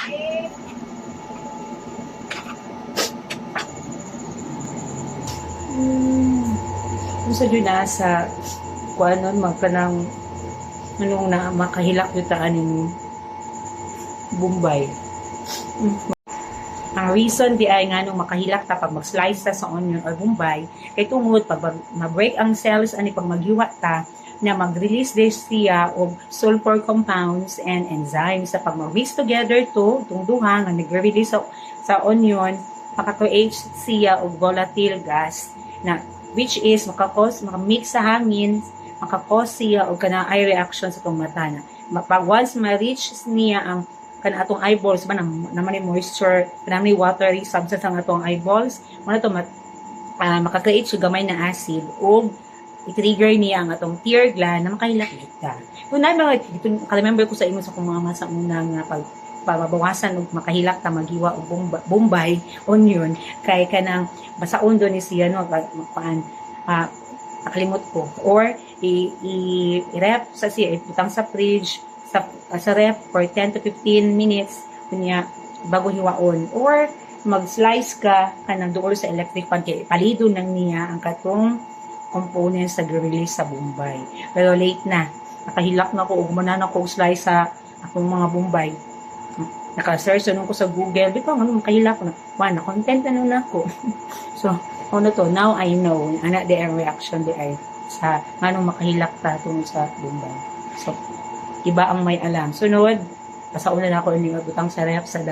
Gusto dyan na sa kung ano, magkanang anong na makahilak yung taaning Bombay. Ang reason di ay nga nung makahilak ta pag mag-slice ta sa onion or Bombay, kay tungod pag ma-break ang cells ani pag maghiwa ta na mag-release this siya og sulfur compounds and enzymes sa pag mag-mix together to itong duha nga nag-release sa onion maka-create siya og volatile gas na which is makamix sa hangin makakos siya og kana eye reaction sa itong mata na pag once ma-reach niya ang kana atong eyeballs ba naman yung moisture kanang may watery substance ang atong eyeballs mo to maka-create siya gamay na acid o i-trigger niya ang atong tear gland na makahilak-hilak ka. Kung na mga ka-remember ko sa inyo sa kung mga masa unang pagbabawasan og makahilak ta maghiwa og Bombay onion kay kanang basaon do ni siya no nakalimot ko or i-rep sa siya ibutang sa fridge sa ref for 10 to 15 minutes kunya bago hiwaon or mag-slice ka kanang duol sa electric pan kay palido nang niya ang katong components sa release sa Bombay. Pero late na. Nakahilak na ko ug manan ko slice sa akong mga Bombay. Naka-search nun ko sa Google. Di ba ano makahilak na. Na content na ko. So, ano to? Now I know. Ana di ang reaction di ay sa anong makahilak ta tungod sa Bombay. So, iba ang may alam. Sunod, pasauna na ako ini butang sa ref sa